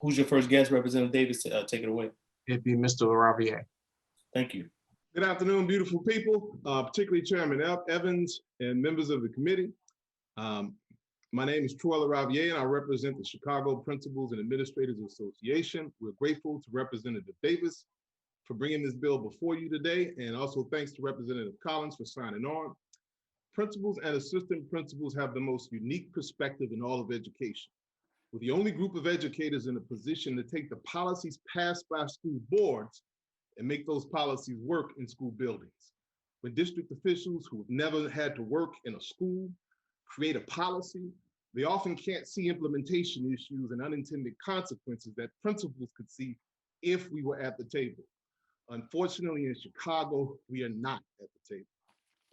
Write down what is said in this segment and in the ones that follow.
Who's your first guest? Representative Davis, take it away. It'd be Mr. LaRaviere. Thank you. Good afternoon, beautiful people, particularly Chairman Evans and members of the committee. My name is Troy LaRaviere, and I represent the Chicago Principals and Administrators Association. We're grateful to Representative Davis for bringing this bill before you today, and also thanks to Representative Collins for signing on. Principals and assistant principals have the most unique perspective in all of education. We're the only group of educators in a position to take the policies passed by school boards and make those policies work in school buildings. When district officials who have never had to work in a school create a policy, they often can't see implementation issues and unintended consequences that principals could see if we were at the table. Unfortunately, in Chicago, we are not at the table.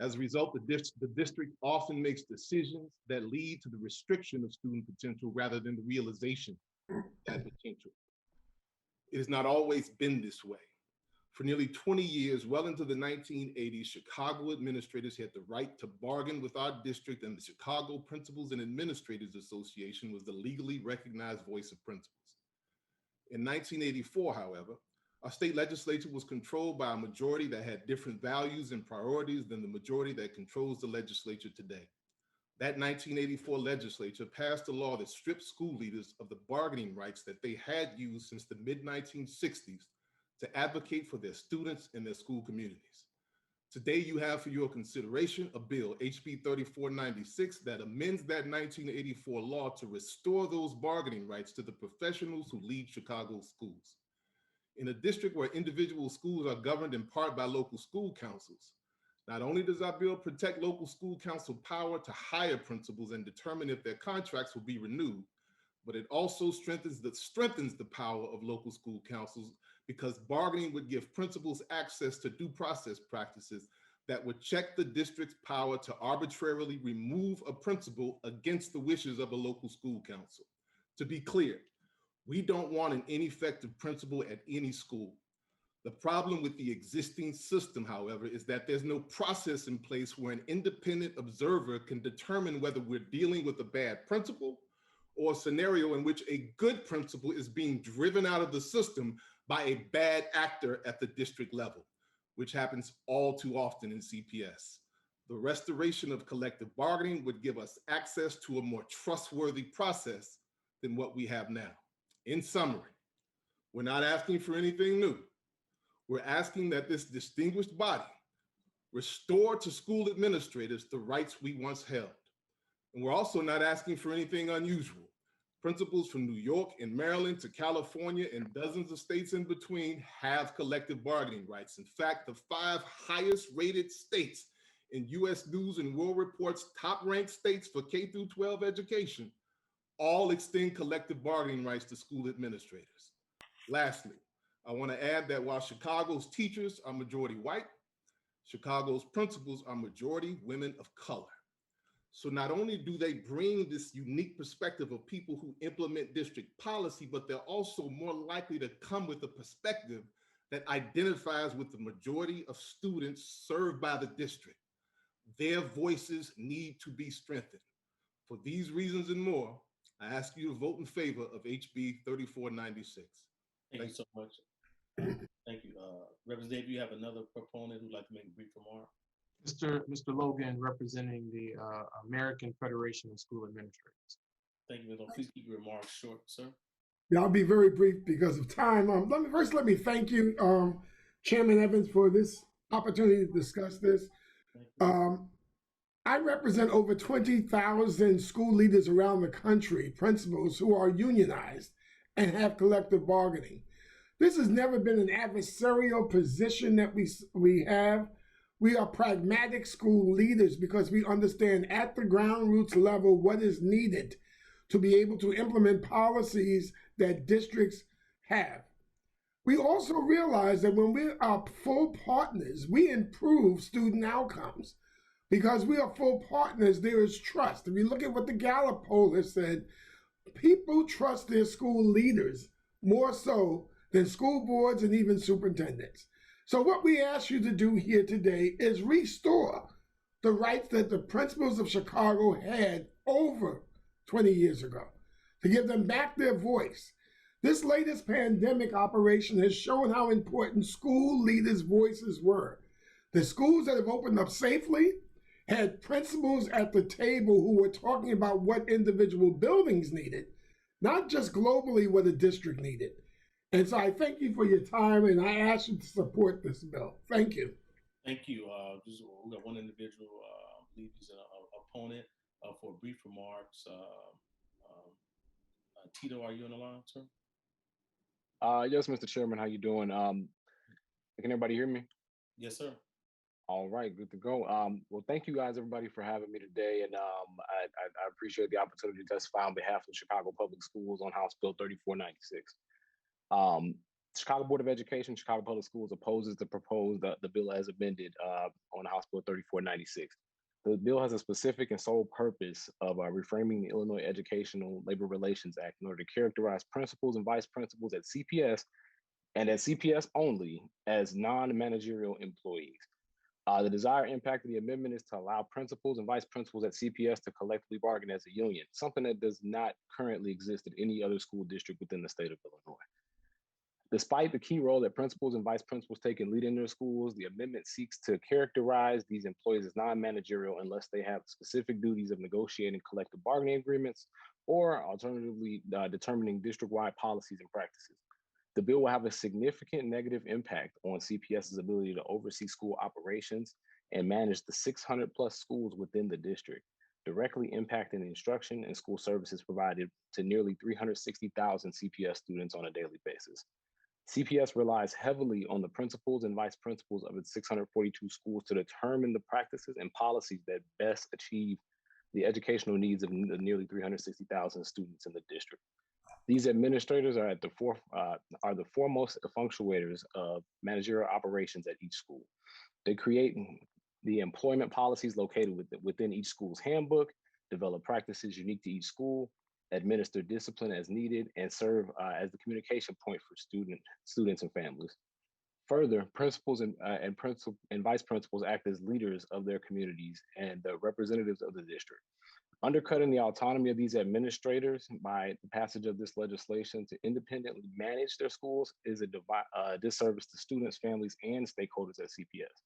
As a result, the district often makes decisions that lead to the restriction of student potential rather than the realization of that potential. It has not always been this way. For nearly 20 years, well into the 1980s, Chicago administrators had the right to bargain with our district, and the Chicago Principals and Administrators Association was the legally recognized voice of principals. In 1984, however, our state legislature was controlled by a majority that had different values and priorities than the majority that controls the legislature today. That 1984 legislature passed a law that stripped school leaders of the bargaining rights that they had used since the mid-1960s to advocate for their students and their school communities. Today, you have for your consideration a bill, HB3496, that amends that 1984 law to restore those bargaining rights to the professionals who lead Chicago's schools. In a district where individual schools are governed in part by local school councils, not only does our bill protect local school council power to hire principals and determine if their contracts will be renewed, but it also strengthens the power of local school councils, because bargaining would give principals access to due process practices that would check the district's power to arbitrarily remove a principal against the wishes of a local school council. To be clear, we don't want an ineffective principal at any school. The problem with the existing system, however, is that there's no process in place where an independent observer can determine whether we're dealing with a bad principal or a scenario in which a good principal is being driven out of the system by a bad actor at the district level, which happens all too often in CPS. The restoration of collective bargaining would give us access to a more trustworthy process than what we have now. In summary, we're not asking for anything new. We're asking that this distinguished body restore to school administrators the rights we once held. And we're also not asking for anything unusual. Principals from New York and Maryland to California and dozens of states in between have collective bargaining rights. In fact, the 5 highest rated states in US News and World Report's top ranked states for K through 12 education all extend collective bargaining rights to school administrators. Lastly, I want to add that while Chicago's teachers are majority white, Chicago's principals are majority women of color. So not only do they bring this unique perspective of people who implement district policy, but they're also more likely to come with a perspective that identifies with the majority of students served by the district. Their voices need to be strengthened. For these reasons and more, I ask you to vote in favor of HB 3496. Thank you so much. Thank you. Representative, you have another proponent who'd like to make a brief remark? Mr. Logan, representing the American Federation of School Administrators. Thank you, Ms. Logan. Please keep your remarks short, sir. Yeah, I'll be very brief because of time. Let me thank you, Chairman Evans, for this opportunity to discuss this. I represent over 20,000 school leaders around the country, principals who are unionized and have collective bargaining. This has never been an adversarial position that we have. We are pragmatic school leaders because we understand at the ground roots level what is needed to be able to implement policies that districts have. We also realize that when we are full partners, we improve student outcomes. Because we are full partners, there is trust. If you look at what the Gallup poll has said, people trust their school leaders more so than school boards and even superintendents. So what we ask you to do here today is restore the rights that the principals of Chicago had over 20 years ago, to give them back their voice. This latest pandemic operation has shown how important school leaders' voices were. The schools that have opened up safely had principals at the table who were talking about what individual buildings needed, not just globally what a district needed. And so I thank you for your time, and I ask you to support this bill. Thank you. Thank you. We got one individual, I believe he's an opponent for brief remarks. Tito, are you on the line, sir? Yes, Mr. Chairman, how you doing? Can everybody hear me? Yes, sir. All right, good to go. Well, thank you guys, everybody, for having me today, and I appreciate the opportunity to testify on behalf of Chicago Public Schools on House Bill 3496. Um, Chicago Board of Education, Chicago Public Schools opposes the bill as amended on House Bill 3496. The bill has a specific and sole purpose of reframing the Illinois Educational Labor Relations Act in order to characterize principals and vice principals at CPS and at CPS only as non-managerial employees. The desired impact of the amendment is to allow principals and vice principals at CPS to collectively bargain as a union, something that does not currently exist at any other school district within the state of Illinois. Despite the key role that principals and vice principals take in leading their schools, the amendment seeks to characterize these employees as non-managerial unless they have specific duties of negotiating collective bargaining agreements or alternatively determining district-wide policies and practices. The bill will have a significant negative impact on CPS's ability to oversee school operations and manage the 600 plus schools within the district, directly impacting the instruction and school services provided to nearly 360,000 CPS students on a daily basis. CPS relies heavily on the principals and vice principals of its 642 schools to determine the practices and policies that best achieve the educational needs of the nearly 360,000 students in the district. These administrators are the foremost functionators of managerial operations at each school. They create the employment policies located within each school's handbook, develop practices unique to each school, administer discipline as needed, and serve as the communication point for students and families. Further, principals and vice principals act as leaders of their communities and the representatives of the district. Undercutting the autonomy of these administrators by the passage of this legislation to independently manage their schools is a disservice to students, families, and stakeholders at CPS.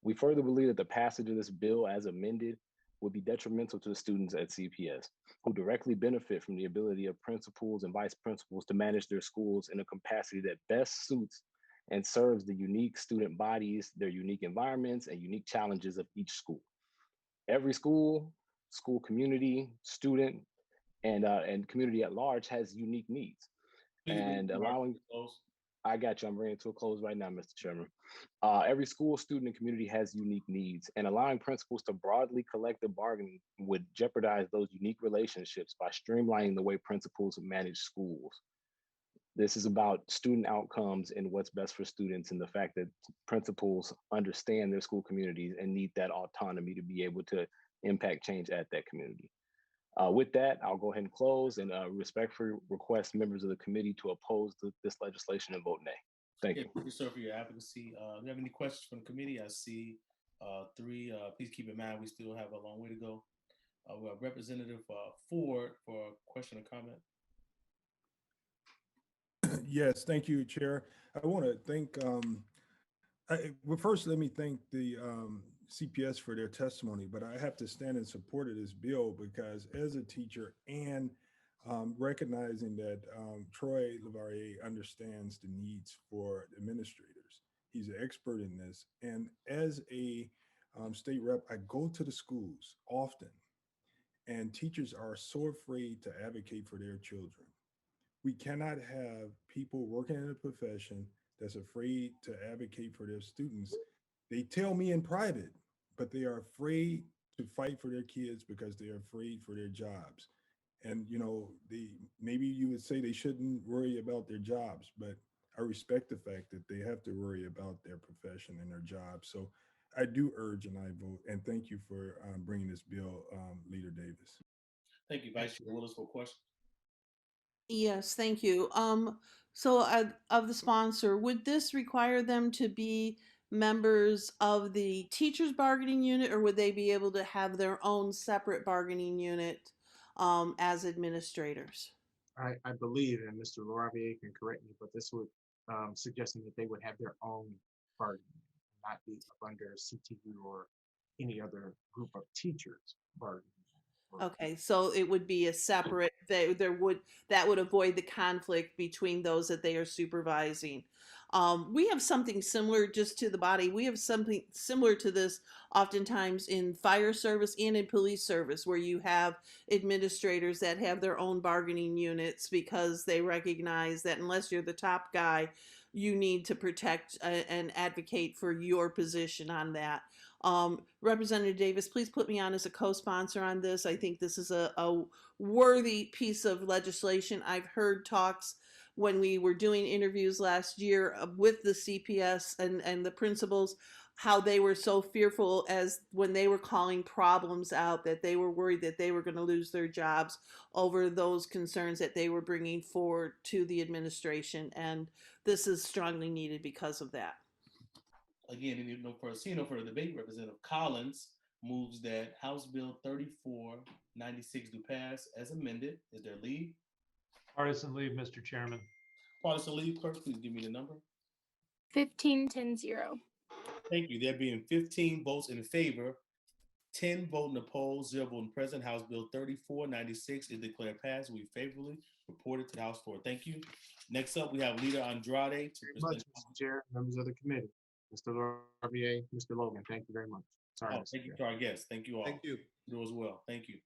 We further believe that the passage of this bill as amended would be detrimental to the students at CPS, who directly benefit from the ability of principals and vice principals to manage their schools in a capacity that best suits and serves the unique student bodies, their unique environments, and unique challenges of each school. Every school community, student, and community at large has unique needs. And allowing, I got you, I'm bringing it to a close right now, Mr. Chairman. Every school, student, and community has unique needs, and allowing principals to broadly collective bargaining would jeopardize those unique relationships by streamlining the way principals manage schools. This is about student outcomes and what's best for students, and the fact that principals understand their school communities and need that autonomy to be able to impact change at that community. With that, I'll go ahead and close and respectfully request members of the committee to oppose this legislation and vote nay. Thank you. Thank you, sir, for your advocacy. Do you have any questions from the committee? I see three. Please keep in mind we still have a long way to go. We have Representative Ford for a question or comment. Yes, thank you, Chair. I want to thank, well, first let me thank the CPS for their testimony, but I have to stand in support of this bill because as a teacher and recognizing that Troy Levarrier understands the needs for administrators. He's an expert in this. And as a state rep, I go to the schools often, and teachers are so afraid to advocate for their children. We cannot have people working in a profession that's afraid to advocate for their students. They tell me in private, but they are afraid to fight for their kids because they are afraid for their jobs. And maybe you would say they shouldn't worry about their jobs, but I respect the fact that they have to worry about their profession and their job. So I do urge and I vote. And thank you for bringing this bill, Leader Davis. Thank you, Vice Chair Willis, for a question. Yes, thank you. So of the sponsor, would this require them to be members of the teachers bargaining unit, or would they be able to have their own separate bargaining unit as administrators? I believe, and Mr. Lauravier can correct me, but this would suggesting that they would have their own bargaining, not be up under CTU or any other group of teachers bargaining. Okay, so it would be a separate, that would avoid the conflict between those that they are supervising. We have something similar just to the body. We have something similar to this oftentimes in fire service and in police service, where you have administrators that have their own bargaining units because they recognize that unless you're the top guy, you need to protect and advocate for your position on that. Representative Davis, please put me on as a co-sponsor on this. I think this is a worthy piece of legislation. I've heard talks when we were doing interviews last year with the CPS and the principals, how they were so fearful as when they were calling problems out, that they were worried that they were going to lose their jobs over those concerns that they were bringing forward to the administration. And this is strongly needed because of that. Again, seeing no further debate, Representative Collins moves that House Bill 3496 do pass as amended. Is there leave? Partisan leave, Mr. Chairman. Partisan leave, clerk, please give me the number. 15-10-0. Thank you. There being 15 votes in favor, 10 voting opposed, 0 voting present, House Bill 3496 is declared passed. We favorably reported to the House floor. Thank you. Next up, we have Leader Andrade to Very much, Mr. Chair, members of the committee, Mr. Laurier, Mr. Logan, thank you very much. Sorry. Thank you to our guests. Thank you all. Thank you. You as well. Thank you.